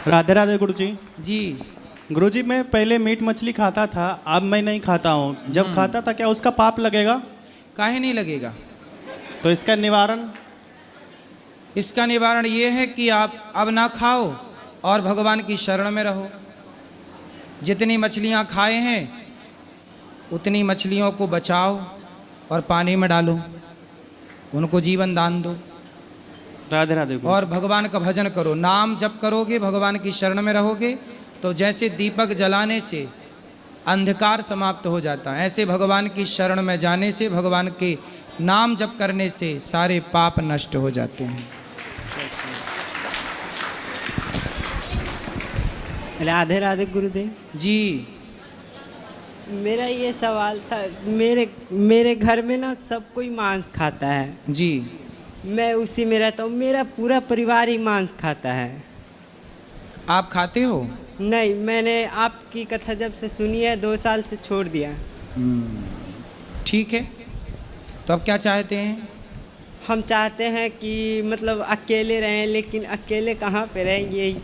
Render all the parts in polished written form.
राधे राधे गुरुजी। जी। गुरुजी, मैं पहले मीट मछली खाता था, अब मैं नहीं खाता हूँ। जब खाता था क्या उसका पाप लगेगा? काहे नहीं लगेगा? तो इसका निवारण? इसका निवारण ये है कि आप अब ना खाओ और भगवान की शरण में रहो। जितनी मछलियाँ खाए हैं उतनी मछलियों को बचाओ और पानी में डालो, उनको जीवन दान दो। राधे राधे गुरुजी। और भगवान का भजन करो। नाम जप करोगे, भगवान की शरण में रहोगे तो जैसे दीपक जलाने से अंधकार समाप्त हो जाता है, ऐसे भगवान की शरण में जाने से, भगवान के नाम जप करने से सारे पाप नष्ट हो जाते हैं। राधे राधे गुरुदेव जी। मेरा ये सवाल था, मेरे घर में ना सब कोई मांस खाता है। जी। मैं उसी में रहता हूँ, मेरा पूरा परिवार ही मांस खाता है। आप खाते हो? नहीं, मैंने आपकी कथा जब से सुनी है 2 साल से छोड़ दिया। ठीक है, तो अब क्या चाहते हैं? हम चाहते हैं कि मतलब अकेले रहें, लेकिन अकेले कहाँ पे रहें? यही।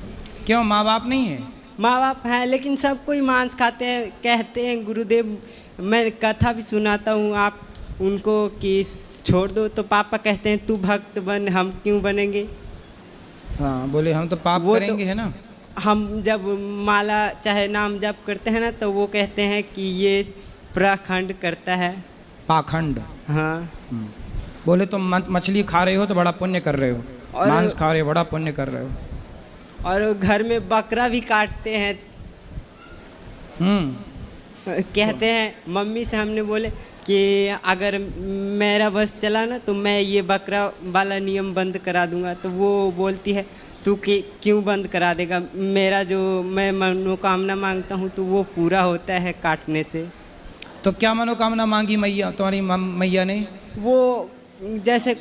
क्यों, माँ बाप नहीं है? माँ बाप हैं लेकिन सब कोई मांस खाते हैं। कहते हैं गुरुदेव, मैं कथा भी सुनाता हूँ आप उनको कि छोड़ दो, तो पापा कहते हैं तू भक्त बन, हम क्यों बनेंगे? हाँ, बोले हम तो पाप करेंगे, है ना। हम जब माला चाहे नाम जप करते हैं ना, तो वो कहते हैं कि ये पाखंड करता है। पाखंड? हाँ। बोले तुम मछली खा रहे हो तो बड़ा पुण्य कर रहे हो, मांस खा रहे हो बड़ा पुण्य कर रहे हो। और घर में बकरा भी काटते हैं। कहते हैं, मम्मी से हमने बोले कि अगर मेरा बस चला ना तो मैं ये बकरा वाला नियम बंद करा दूंगा। तो वो बोलती है तू क्यों बंद करा देगा? मेरा जो मैं मनोकामना मांगता हूँ तो वो पूरा होता है काटने से। तो क्या मनोकामना मांगी मैया, तुम्हारी मैया ने? वो जैसे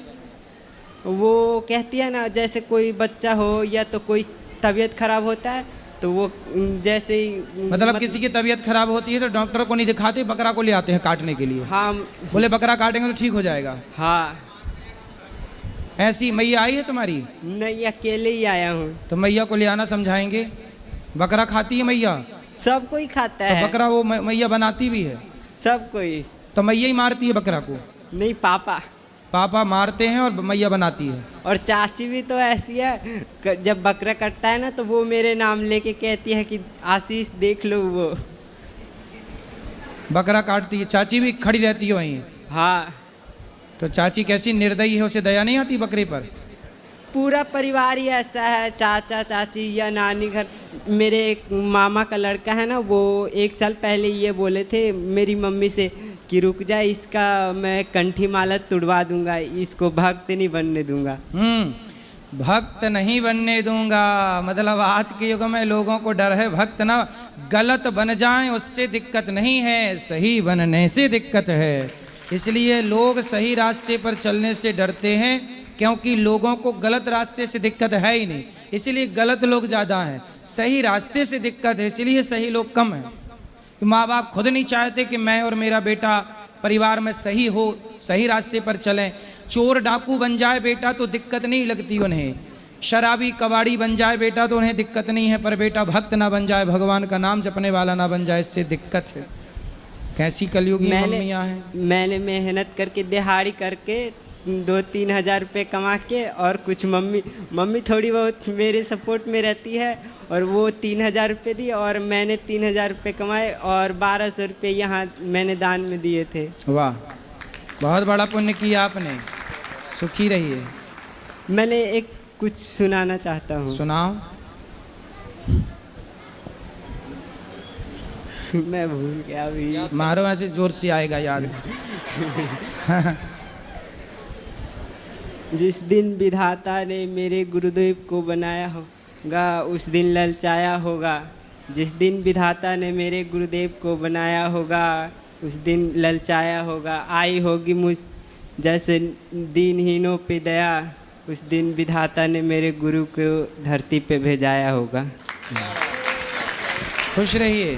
वो कहती है ना, जैसे कोई बच्चा हो या तो कोई तबीयत खराब होता है तो वो जैसे ही मतलब किसी की तबीयत खराब होती है तो डॉक्टर को नहीं दिखाते, बकरा को ले आते हैं काटने के लिए। हाँ। बोले बकरा काटेंगे तो ठीक हो जाएगा। हाँ। ऐसी मैया आई है तुम्हारी? नहीं, अकेले ही आया हूँ। तो मैया को ले आना, समझाएंगे। बकरा खाती है मैया? सब कोई खाता तो है। बकरा वो मैया बनाती भी है? सब कोई। तो मैया ही मारती है बकरा को? नहीं, पापा। पापा मारते हैं और मैया बनाती है। और चाची भी तो ऐसी है, जब बकरा कटता है ना तो वो मेरे नाम लेके कहती है कि आशीष देख लो। वो बकरा काटती है, चाची भी खड़ी रहती है वहीं? हाँ। तो चाची कैसी निर्दयी है, उसे दया नहीं आती बकरे पर? पूरा परिवार ही ऐसा है, चाचा चाची या नानी घर। मेरे एक मामा का लड़का है ना, वो 1 साल पहले ये बोले थे मेरी मम्मी से कि रुक जा, इसका मैं कंठी माला तुड़वा दूंगा, इसको भक्त नहीं बनने दूंगा। भक्त नहीं बनने दूंगा मतलब आज के युग में लोगों को डर है भक्त ना गलत बन जाएं, उससे दिक्कत नहीं है, सही बनने से दिक्कत है। इसलिए लोग सही रास्ते पर चलने से डरते हैं, क्योंकि लोगों को गलत रास्ते से दिक्कत है ही नहीं, इसलिए गलत लोग ज़्यादा हैं। सही रास्ते से दिक्कत है, इसलिए सही लोग कम हैं। माँ बाप खुद नहीं चाहते कि मैं और मेरा बेटा परिवार में सही हो, सही रास्ते पर चलें। चोर डाकू बन जाए बेटा तो दिक्कत नहीं लगती उन्हें, शराबी कबाड़ी बन जाए बेटा तो उन्हें दिक्कत नहीं है, पर बेटा भक्त ना बन जाए, भगवान का नाम जपने वाला ना बन जाए, इससे दिक्कत है। कैसी कलयुगी मम्मियाँ हैं। मैंने मेहनत करके दिहाड़ी करके 2-3 हज़ार रुपये कमा के, और कुछ मम्मी थोड़ी बहुत मेरे सपोर्ट में रहती है, और वो 3,000 रुपये दी और मैंने 3,000 रुपये कमाए और 1,200 रुपये यहाँ मैंने दान में दिए थे। वाह, बहुत बड़ा पुण्य किया आपने, सुखी रहिए। मैंने एक कुछ सुनाना चाहता हूँ। सुनाओ। मैं भूल गया अभी। मारो, ऐसे जोर से आएगा याद। जिस दिन विधाता ने मेरे गुरुदेव को बनाया होगा उस दिन ललचाया होगा। जिस दिन विधाता ने मेरे गुरुदेव को बनाया होगा उस दिन ललचाया होगा। आई होगी मुझ जैसे दीनहीनों पे दया, उस दिन विधाता ने मेरे गुरु को धरती पे भेजाया होगा। खुश रहिए।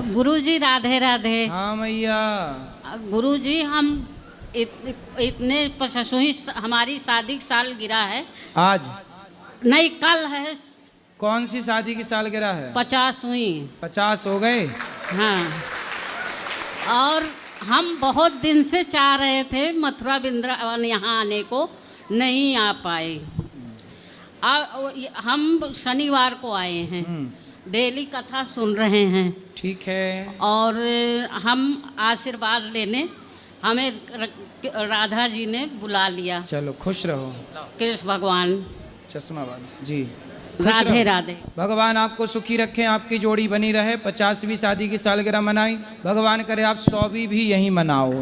गुरुजी राधे राधे। हाँ मैया। गुरुजी, हम इतने 50वीं हमारी शादी की साल गिरा है। आज नहीं, कल है। कौन सी शादी की सालगिरह है? 50वीं। 50 हो गए? हाँ। और हम बहुत दिन से चाह रहे थे मथुरा वृंदावन यहाँ आने को, नहीं आ पाए। हम शनिवार को आए हैं, डेली कथा सुन रहे हैं। ठीक है। और हम आशीर्वाद लेने हमें राधा जी ने बुला लिया। चलो खुश रहो। कृष्ण भगवान। चश्मा वाला जी। राधे राधे। भगवान आपको सुखी रखें, आपकी जोड़ी बनी रहे। 50वीं शादी की सालगिरह मनाई, भगवान करे आप 100वीं भी यहीं मनाओ।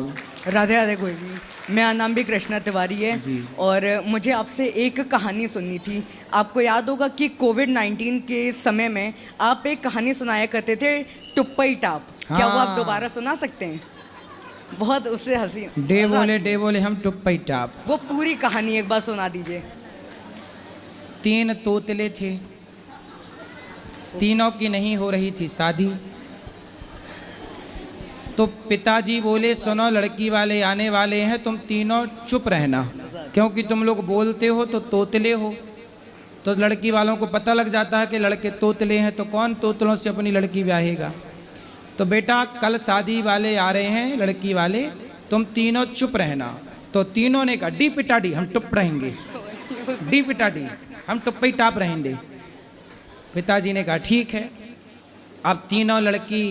राधे राधे गुरु जी। मेरा नाम भी कृष्णा तिवारी है जी। और मुझे आपसे एक कहानी सुननी थी। आपको याद होगा कि कोविड-19 के समय में आप एक कहानी सुनाया करते थे, टुप्पई टाप। क्या वो आप दोबारा सुना सकते हैं? बहुत उससे हंसी डे बोले हम टुप्पई टाप। वो पूरी कहानी एक बार सुना दीजिए। 3 तोतले थे, तीनों की नहीं हो रही थी शादी। तो पिताजी बोले सुनो, लड़की वाले आने वाले हैं, तुम तीनों चुप रहना, क्योंकि तुम लोग बोलते हो तो तोतले हो। तो लड़की वालों को पता लग जाता है कि लड़के तोतले हैं, तो कौन तोतलों से अपनी लड़की ब्याहेगा। तो बेटा कल शादी वाले आ रहे हैं, लड़की वाले, तुम तीनों चुप रहना। तो तीनों ने कहा डी पिटाडी हम चुप रहेंगे, डी पिटाडी हम टुप्पई टाप रहेंगे। पिताजी ने कहा ठीक है। अब तीनों लड़की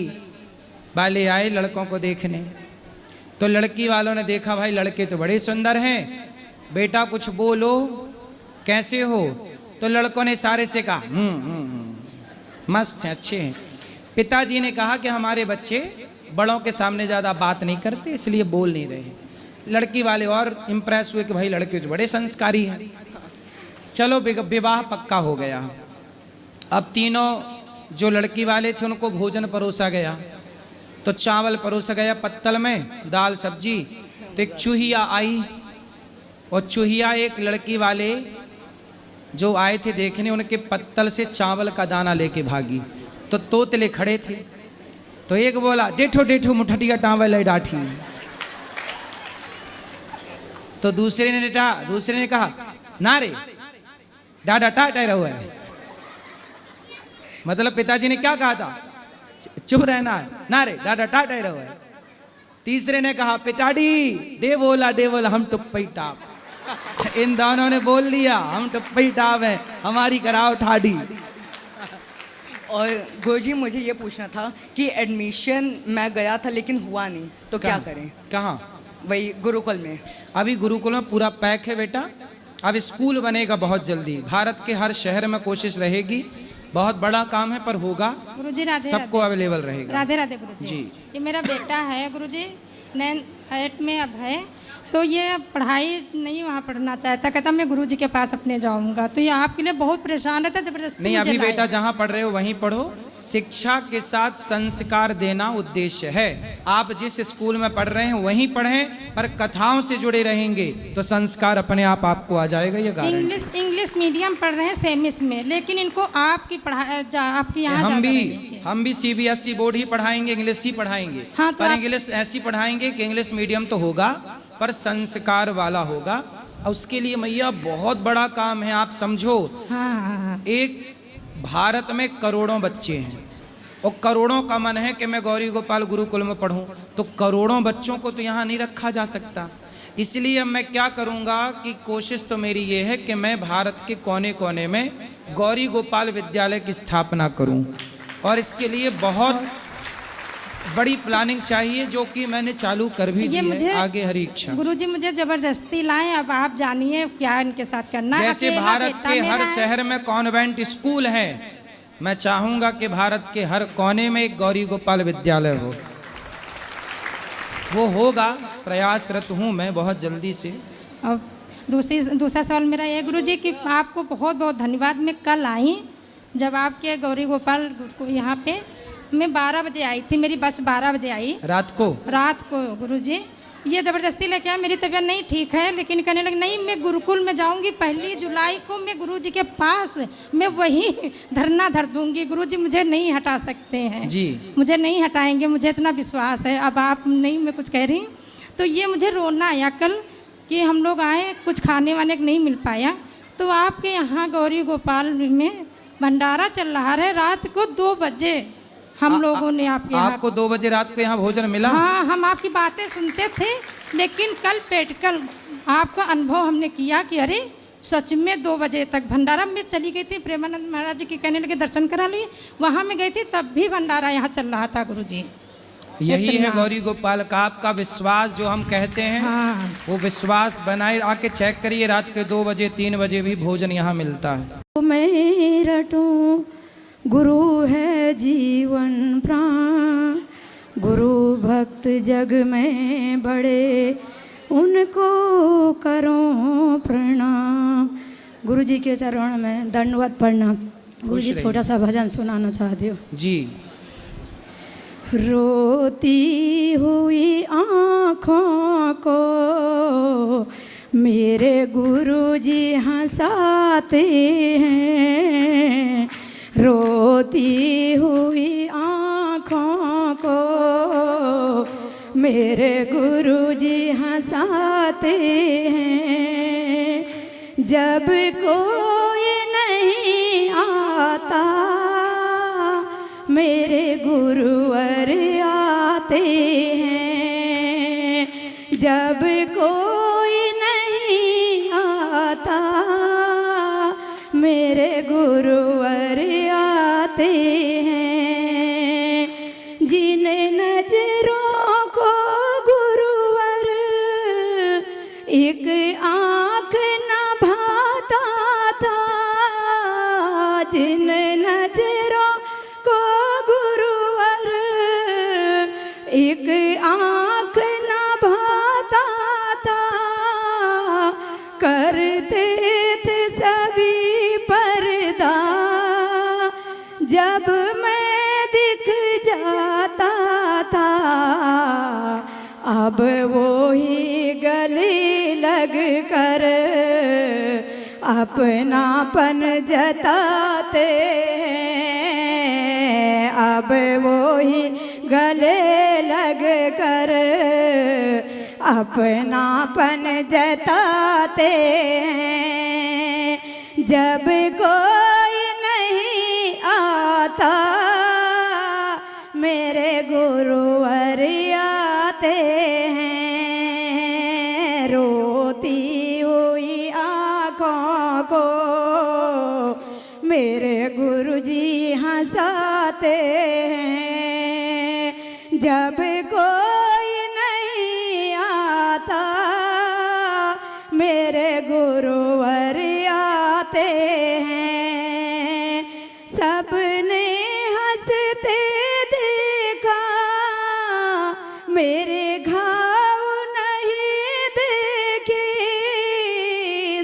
वाले आए लड़कों को देखने। तो लड़की वालों ने देखा भाई लड़के तो बड़े सुंदर हैं, बेटा कुछ बोलो, कैसे हो। तो लड़कों ने सारे से कहा मस्त हैं, अच्छे हैं। पिताजी ने कहा कि हमारे बच्चे बड़ों के सामने ज़्यादा बात नहीं करते, इसलिए बोल नहीं रहे। लड़की वाले और इम्प्रेस हुए कि भाई लड़के तो बड़े संस्कारी हैं। चलो विवाह पक्का हो गया। अब तीनों जो लड़की वाले थे उनको भोजन परोसा गया। तो चावल परोसा गया पत्तल में, दाल सब्जी। तो एक चूहिया आई, और चूहिया एक लड़की वाले जो आए थे देखने, उनके पत्तल से चावल का दाना लेके भागी। तो तोतले खड़े थे। तो एक बोला डेठो डेठो मुठटिया टावल डाठी। तो दूसरे ने कहा ना रे डाडा टाटा रहो है। मतलब पिताजी ने क्या कहा था, चुप रहना है, ना रे डाडा टाटा रहो है। तीसरे ने कहा पिताड़ी दे बोला हम टुप्पई टाप। इन दोनों ने बोल लिया हम टुप्पई टाप है, हमारी कराओ ठाडी। और गुरुजी मुझे ये पूछना था कि एडमिशन मैं गया था लेकिन हुआ नहीं, तो क्या करें? कहाँ? वही गुरुकुल में। अभी गुरुकुल में पूरा पैक है बेटा। अब स्कूल बनेगा बहुत जल्दी, भारत के हर शहर में कोशिश रहेगी। बहुत बड़ा काम है पर होगा। गुरुजी राधे सबको अवेलेबल रहेगा। राधे राधे गुरुजी जी। ये मेरा बेटा है गुरुजी, 9th में अब है। तो ये पढ़ाई नहीं वहाँ पढ़ना चाहता, कहता मैं गुरुजी के पास अपने जाऊँगा। तो ये आपके लिए बहुत परेशान रहता, जबरदस्ती नहीं अभी बेटा जहाँ पढ़ रहे हो वहीं पढ़ो। शिक्षा के साथ संस्कार देना उद्देश्य है। आप जिस स्कूल में पढ़ रहे हैं वहीं पढ़ें, पर कथाओं से जुड़े रहेंगे तो संस्कार अपने आप आपको आ जाएगा। ये गारंटी। इंग्लिश मीडियम पढ़ रहे हैं सेमिस में, लेकिन इनको आपकी पढ़ाई आपकी यहाँ हम भी CBSE बोर्ड ही पढ़ाएंगे, इंग्लिश ही पढ़ाएंगे। हाँ, पर इंग्लिश ऐसी पढ़ाएंगे कि इंग्लिश मीडियम तो होगा पर संस्कार वाला होगा। और उसके लिए मैया बहुत बड़ा काम है, आप समझो। हाँ। एक भारत में करोड़ों बच्चे हैं और करोड़ों का मन है कि मैं गौरी गोपाल गुरुकुल में पढ़ूं, तो करोड़ों बच्चों को तो यहाँ नहीं रखा जा सकता। इसलिए मैं क्या करूँगा कि कोशिश तो मेरी ये है कि मैं भारत के कोने कोने में गौरी गोपाल विद्यालय की स्थापना करूँ, और इसके लिए बहुत बड़ी प्लानिंग चाहिए, जो कि मैंने चालू कर भी दी है। आगे हरी इच्छा। गुरुजी मुझे जबरदस्ती लाएं, अब आप जानिए क्या इनके साथ करना है। जैसे भारत के हर शहर में कॉन्वेंट स्कूल है, मैं चाहूंगा कि भारत के हर कोने में एक गौरी गोपाल विद्यालय हो। वो होगा, प्रयासरत हूँ मैं बहुत जल्दी से। अब दूसरा सवाल मेरा ये गुरुजी कि आपको बहुत बहुत धन्यवाद। मैं कल आई, जब आपके गौरी गोपाल यहाँ पे मैं 12 बजे आई थी, मेरी बस 12 बजे आई रात को गुरुजी। ये ज़बरदस्ती लेके आया, मेरी तबीयत नहीं ठीक है, लेकिन कहने लगे नहीं मैं गुरुकुल में जाऊंगी, 1 जुलाई को मैं गुरुजी के पास मैं वही धरना धर दूंगी। गुरुजी मुझे नहीं हटा सकते हैं जी, मुझे नहीं हटाएंगे, मुझे इतना विश्वास है। अब आप नहीं मैं कुछ कह रही, तो ये मुझे रोना आया कल कि हम लोग आए, कुछ खाने वाने को नहीं मिल पाया। तो आपके यहाँ गौरी गोपाल में भंडारा चल रहा है, रात को 2 बजे हम लोगों ने आपके यहाँ, आपको 2 बजे रात को यहाँ भोजन मिला? हाँ, हम आपकी बातें सुनते थे, लेकिन कल पेटकल आपका अनुभव हमने किया कि अरे सच में 2 बजे तक भंडारा में चली गई थी। प्रेमानंद महाराज जी के कहने लगे दर्शन करा लिए, वहाँ में गई थी तब भी भंडारा यहाँ चल रहा था गुरुजी। यही है गौरी गोपाल का आपका विश्वास जो हम कहते हैं। हाँ। वो विश्वास बनाए, आके चेक करिए, रात के 2 बजे 3 बजे भी भोजन यहाँ मिलता है। मैं रटूं गुरु है जीवन प्राण, गुरु भक्त जग में बड़े उनको करो प्रणाम। गुरु जी के चरणों में दंडवत प्रणाम। गुरु जी छोटा सा भजन सुनाना चाहती हूँ जी। रोती हुई आँखों को मेरे गुरु जी हंसाते हैं, रोती हुई आँखों को मेरे गुरु जी हंसाते हैं। जब कोई नहीं आता मेरे गुरुवर आते हैं, जब कोई नहीं आता मेरे गुरुवर आते हैं। जिन नजरों को गुरुवर एक आँख न भाता था, जिन नजरों को गुरुवर एक आँख न भाता था, करते थे सभी पर्दा जब मैं दिख जाता था। अब वो ही गले लग कर अपनापन जताते हैं, अब वो ही गले लग कर अपनापन जताते हैं। जब कोई नहीं आता मेरे गुरुवर आते हैं, रोती हुई आँखों को मेरे गुरुजी हंसाते हैं। जब कोई नहीं आता मेरे गुरुवर आते हैं। सबने हंसते देखा मेरे घाव नहीं देखे,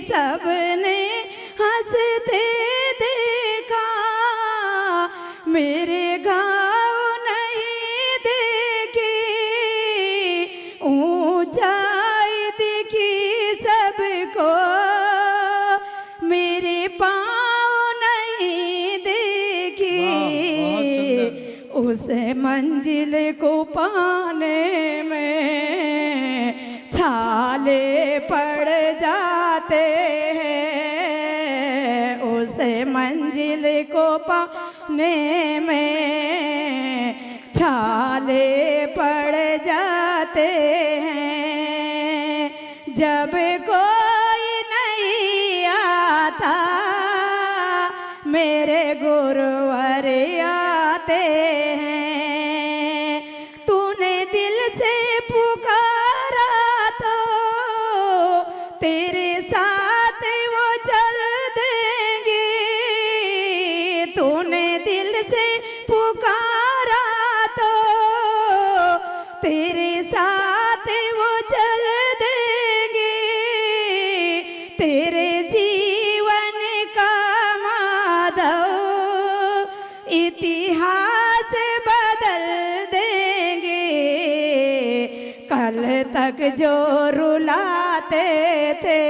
सबने हंसते देखा मेरे घाव नहीं देखे, ऊंचाई दिखी सबको मेरे पाँव नहीं देखी। उस मंजिल को पाने में छाले पड़ जाते हैं, उस मंजिल को पाने में छाले पड़ जाते हैं। जब कोई नहीं आता मेरे गुरुवर आते हैं। तूने दिल से पुकारा तो तेरे साथ वो चल देंगे, तूने दिल से पुकारा तो तेरे साथ वो चल देंगे। तेरे जीवन का माधव इतिहास बदल देंगे। कल तक जो रुलाते थे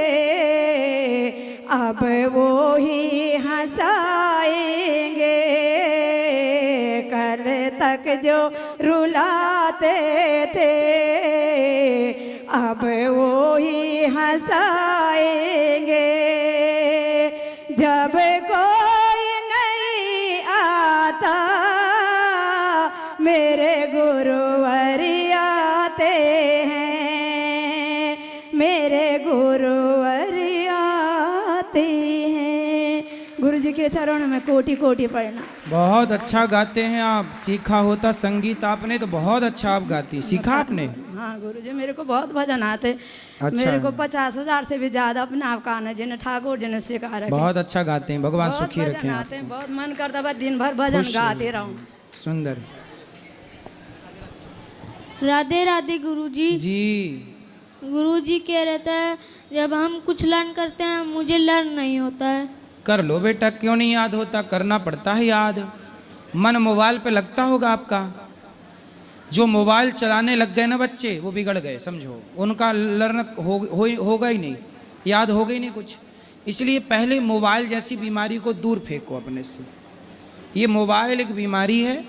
अब वो ही हंसाएंगे, कल तक जो रुलाते थे अब वो ही हंसाएंगे। जब कोई नहीं आता मेरे गुरुवर आते हैं, मेरे गुरुवर आते हैं। गुरु जी के चरणों में कोटि कोटि प्रणाम। बहुत अच्छा गाते हैं आप। सीखा होता संगीत आपने तो बहुत अच्छा आप गाती। सीखा आपने? हाँ गुरु जी, मेरे को बहुत भजन आते। अच्छा। मेरे को 50,000 से भी ज्यादा अपने आप का आना, जिन्हें ठाकुर जी ने सिखा रखे। बहुत अच्छा गाते हैं, भगवान बहुत सुखी भजन रखें आते हैं, आपको। बहुत मन करता बस दिन भर भजन खुश गाते रहूं। सुंदर। राधे राधे गुरुजी। जी गुरुजी कह रहता है जब हम कुछ लर्न करते हैं मुझे लर्न नहीं होता है। कर लो बेटा, क्यों नहीं याद होता? करना पड़ता है याद। मन मोबाइल पे लगता होगा आपका। जो मोबाइल चलाने लग गए ना बच्चे, वो बिगड़ गए समझो। उनका लर्न होगा ही नहीं, याद होगा ही नहीं कुछ। इसलिए पहले मोबाइल जैसी बीमारी को दूर फेंको अपने से। ये मोबाइल एक बीमारी है,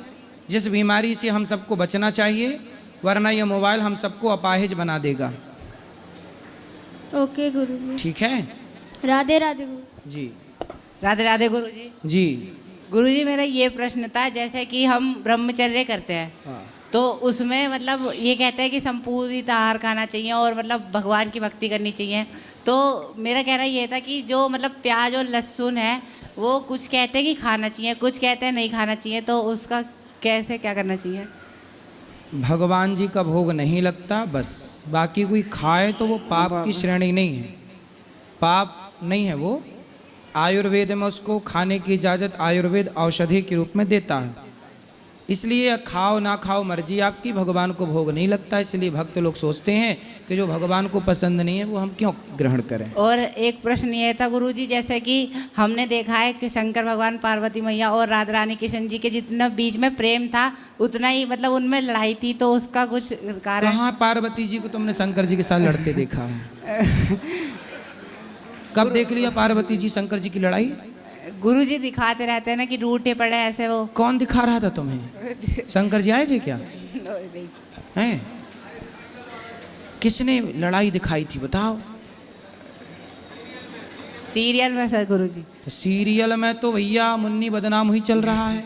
जिस बीमारी से हम सबको बचना चाहिए, वरना ये मोबाइल हम सबको अपाहिज बना देगा। ओके गुरुजी। ठीक है। राधे राधे गुरु जी राधे राधे गुरुजी। जी। गुरुजी मेरा ये प्रश्न था, जैसे कि हम ब्रह्मचर्य करते हैं हाँ। तो उसमें मतलब ये कहते हैं कि संपूर्णित आहार खाना चाहिए और मतलब भगवान की भक्ति करनी चाहिए। तो मेरा कहना ये था कि जो मतलब प्याज और लहसुन है वो कुछ कहते हैं कि खाना चाहिए, कुछ कहते हैं नहीं खाना चाहिए, तो उसका कैसे क्या करना चाहिए? भगवान जी का भोग नहीं लगता बस। बाकी कोई खाए तो वो पाप की श्रेणी नहीं है, पाप नहीं है वो। आयुर्वेद में उसको खाने की इजाज़त आयुर्वेद औषधि के रूप में देता है। इसलिए खाओ ना खाओ मर्जी आपकी, भगवान को भोग नहीं लगता। इसलिए भक्त लोग सोचते हैं कि जो भगवान को पसंद नहीं है वो हम क्यों ग्रहण करें। और एक प्रश्न ये था गुरुजी, जैसे कि हमने देखा है कि शंकर भगवान, पार्वती मैया और राधा रानी कृष्ण जी के जितना बीच में प्रेम था उतना ही मतलब उनमें लड़ाई थी, तो उसका कुछ कारण? कहाँ पार्वती जी को तुमने शंकर जी के साथ लड़ते देखा है? कब देख लिया पार्वती जी शंकर जी की लड़ाई? गुरुजी दिखाते रहते हैं ना कि रूठे पड़े ऐसे वो। कौन दिखा रहा था तुम्हें? शंकर जी आए थे क्या? हैं? किसने लड़ाई दिखाई थी बताओ? सीरियल में सर गुरुजी। तो सीरियल में तो भैया मुन्नी बदनाम हुई चल रहा है,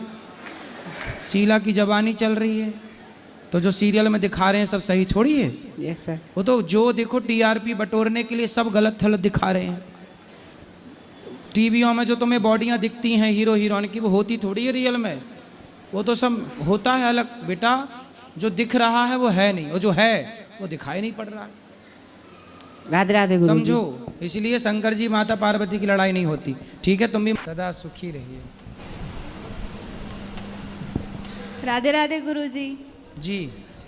शीला की जवानी चल रही है। तो जो सीरियल में दिखा रहे हैं सब सही थोड़ी है। Yes sir. वो तो जो देखो टीआरपी बटोरने के लिए सब गलत थलत दिखा रहे हैं। टीवियों में जो तुम्हें बॉडियां दिखती हैं हीरो हीरोइन की, वो होती थोड़ी है रियल में। वो तो सब होता है अलग बेटा। जो दिख रहा है वो है नहीं, और जो है वो दिखाई नहीं पड़ रहा। राधे राधे गुरुजी। समझो, इसलिए शंकर जी माता पार्वती की लड़ाई नहीं होती। ठीक है, तुम भी सदा सुखी रहिए। राधे राधे गुरुजी। जी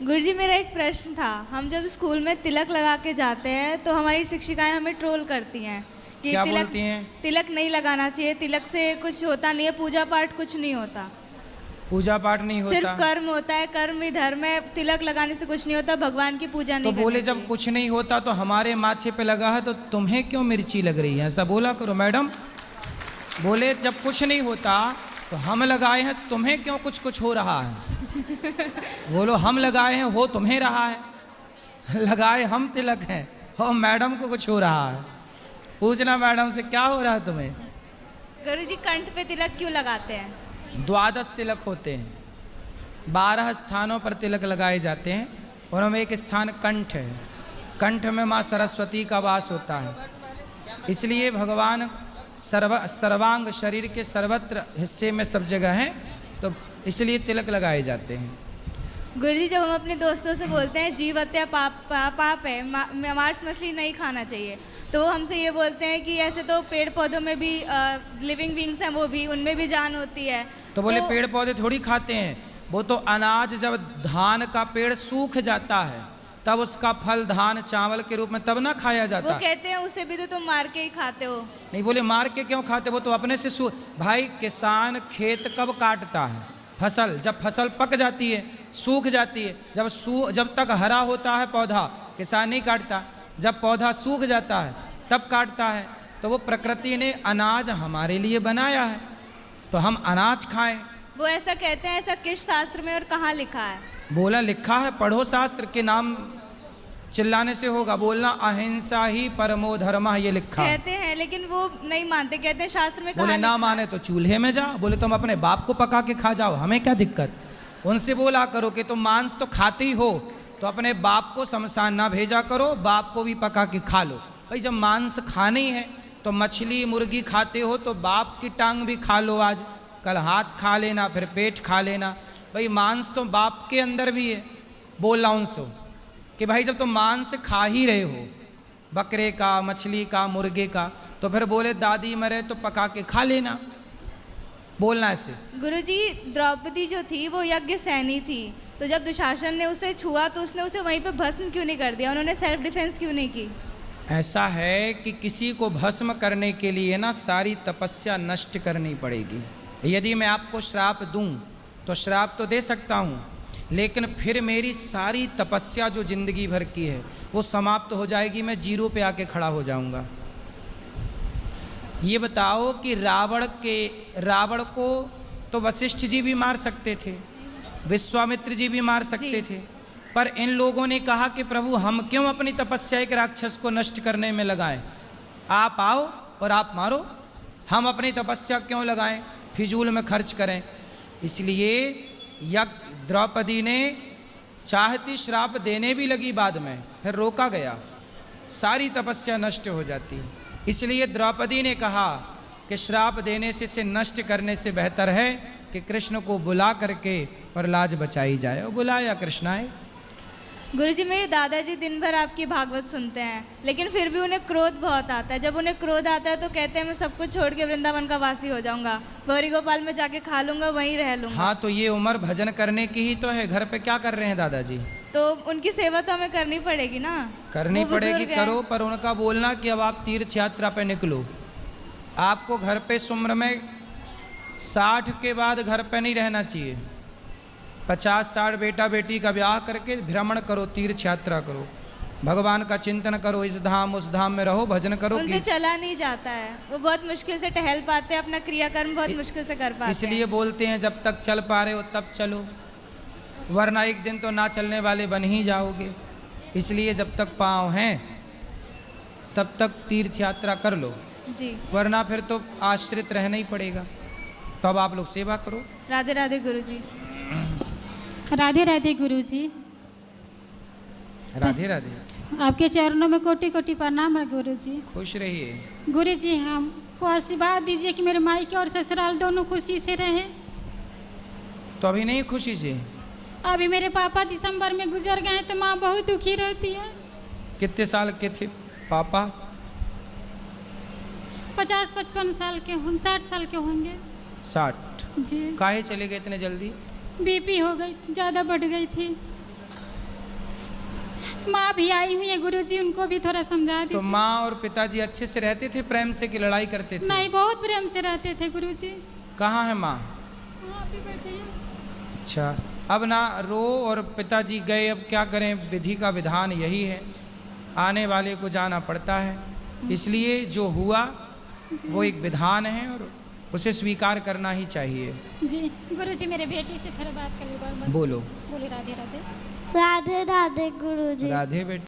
गुरुजी मेरा एक प्रश्न था, हम जब स्कूल में तिलक लगा के जाते हैं तो हमारी शिक्षिकाएं हमें ट्रोल करती हैं कि क्या तिलक बोलती हैं? तिलक नहीं लगाना चाहिए, तिलक से कुछ होता नहीं है, पूजा पाठ कुछ नहीं होता, पूजा पाठ नहीं होता, सिर्फ कर्म होता है, कर्म ही धर्म है, तिलक लगाने से कुछ नहीं होता, भगवान की पूजा तो नहीं बोले करनी जब कुछ नहीं होता तो हमारे माथे पे लगा है तो तुम्हें क्यों मिर्ची लग रही है? ऐसा बोला करो मैडम। बोले जब कुछ नहीं होता तो हम लगाए हैं, तुम्हें क्यों कुछ कुछ हो रहा है? बोलो हम लगाए हैं, हो तुम्हें रहा है। लगाए हम तिलक हैं और मैडम को कुछ हो रहा है। पूछना मैडम से क्या हो रहा है तुम्हें? गुरुजी कंठ पे तिलक क्यों लगाते हैं? 12 तिलक होते हैं, 12 स्थानों पर तिलक लगाए जाते हैं, उनमें एक स्थान कंठ है। कंठ में माँ सरस्वती का वास होता है, इसलिए भगवान सर्वांग शरीर के सर्वत्र हिस्से में सब जगह हैं, तो इसलिए तिलक लगाए जाते हैं। गुरुजी जब हम अपने दोस्तों से बोलते हैं जीव हत्या पाप है, मांस मछली नहीं खाना चाहिए, तो वो हमसे ये बोलते हैं कि ऐसे तो पेड़ पौधों में भी लिविंग बींग्स हैं, वो भी उनमें भी जान होती है। तो बोले पेड़ पौधे थोड़ी खाते हैं, वो तो अनाज जब धान का पेड़ सूख जाता है तब उसका फल धान चावल के रूप में तब ना खाया जाता। वो कहते हैं उसे भी तो तुम मार के ही खाते हो। नहीं, बोले मार के क्यों खाते, वो तो अपने से भाई किसान खेत कब काटता है? फसल जब फसल पक जाती है, सूख जाती है, जब तक हरा होता है पौधा किसान नहीं काटता, जब पौधा सूख जाता है तब काटता है। तो वो प्रकृति ने अनाज हमारे लिए बनाया है तो हम अनाज खाएं। वो ऐसा कहते हैं, ऐसा किस शास्त्र में और कहाँ लिखा है? बोला लिखा है, पढ़ो शास्त्र के नाम चिल्लाने से होगा, बोलना अहिंसा ही परमो धर्मः, ये लिखा। कहते हैं लेकिन वो नहीं मानते, कहते हैं शास्त्र में कहा बोले ना माने तो चूल्हे में जा, बोले तुम अपने बाप को पका के खा जाओ, हमें क्या दिक्कत। उनसे बोला करो कि तुम मांस तो खाते ही हो तो अपने बाप को शमशान ना भेजा करो, बाप को भी पका के खा लो। भाई जब मांस खाना ही है तो मछली मुर्गी खाते हो तो बाप की टांग भी खा लो, आज कल हाथ खा लेना, फिर पेट खा लेना। भाई मांस तो बाप के अंदर भी है। बोला उनसे कि भाई जब तुम मांस खा ही रहे हो, बकरे का, मछली का, मुर्गे का, तो फिर बोले दादी मरे तो पका के खा लेना, बोलना ऐसे। गुरुजी, द्रौपदी जो थी वो यज्ञ सैनी थी, तो जब दुशासन ने उसे छुआ तो उसने उसे वहीं पे भस्म क्यों नहीं कर दिया, उन्होंने सेल्फ डिफेंस क्यों नहीं की? ऐसा है कि किसी को भस्म करने के लिए ना सारी तपस्या नष्ट करनी पड़ेगी। यदि मैं आपको श्राप दूं तो श्राप तो दे सकता हूं, लेकिन फिर मेरी सारी तपस्या जो जिंदगी भर की है वो समाप्त हो जाएगी, मैं जीरो पे आके खड़ा हो जाऊंगा। ये बताओ कि रावण को तो वशिष्ठ जी भी मार सकते थे, विश्वामित्र जी भी मार सकते थे, पर इन लोगों ने कहा कि प्रभु हम क्यों अपनी तपस्या एक राक्षस को नष्ट करने में लगाएं, आप आओ और आप मारो, हम अपनी तपस्या क्यों लगाएं, फिजूल में खर्च करें। इसलिए द्रौपदी ने चाहती श्राप देने भी लगी, बाद में फिर रोका गया, सारी तपस्या नष्ट हो जाती। इसलिए द्रौपदी ने कहा कि श्राप देने से इसे नष्ट करने से बेहतर है कि कृष्ण को बुला करके और लाज बचाई जाए। और बुलाया कृष्ण आए। गुरुजी, मेरे दादाजी दिन भर आपकी भागवत सुनते हैं, लेकिन फिर भी उन्हें क्रोध बहुत आता है। जब उन्हें क्रोध आता है तो कहते हैं मैं सब कुछ छोड़ के वृंदावन का वासी हो जाऊंगा, गौरी गोपाल में जाके खा लूंगा, वहीं रह लूंगा। हाँ, तो ये उम्र भजन करने की ही तो है, घर पे क्या कर रहे हैं दादाजी? तो उनकी सेवा तो हमें करनी पड़ेगी ना। करनी वो पड़ेगी, बुजुर्ग हैं। करो, पर उनका बोलना कि अब आप तीर्थ यात्रा पे निकलो। आपको घर पे इस उम्र में 60 के बाद घर पे नहीं रहना चाहिए। 50-60 बेटा बेटी का ब्याह करके भ्रमण करो, तीर्थ यात्रा करो, भगवान का चिंतन करो, इस धाम उस धाम में रहो, भजन करो। उनसे चला नहीं जाता है, वो बहुत मुश्किल से टहल पाते हैं, अपना क्रियाकर्म बहुत मुश्किल से कर पाते हैं। इसलिए बोलते हैं जब तक चल पा रहे हो तब चलो, वरना एक दिन तो ना चलने वाले बन ही जाओगे। इसलिए जब तक पाँव हैं तब तक तीर्थ यात्रा कर लो जी, वरना फिर तो आश्रित रहना ही पड़ेगा। तो अब आप लोग सेवा करो। राधे राधे गुरुजी। राधे राधे गुरुजी। राधे राधे। आपके चरणों में कोटि कोटि प्रणाम है गुरुजी। खुश रहिए। गुरुजी, हमको आशीर्वाद दीजिए कि मेरे मायके और ससुराल दोनों खुशी से रहें। तो अभी नहीं खुशी से? अभी मेरे पापा दिसंबर में गुजर गए तो माँ बहुत दुखी रहती है। कितने साल के थे पापा? 50-55 साल के, 59 साल के होंगे। 60? जी। काहे चले गए इतने जल्दी? बीपी हो गई, ज़्यादा बढ़ गई थी। माँ भी आई हुई है गुरुजी, उनको भी थोड़ा समझा दीजिए। तो माँ और पिताजी अच्छे से रहते थे, प्रेम से कि लड़ाई करते थे? नहीं, बहुत प्रेम से रहते थे गुरुजी। कहाँ है माँ? वहाँ पे बैठे हैं। अच्छा, अब ना रो, और पिताजी गए, अब क्या करें, विधि का विधान यही है, आने वाले को जाना पड़ता है। इसलिए जो हुआ वो एक विधान है और उसे स्वीकार करना ही चाहिए। जी गुरुजी, मेरे बेटी से थोड़ा बात कर लीजिए। बोलो। बोले राधे राधे। राधे राधे गुरुजी। राधे बेटी।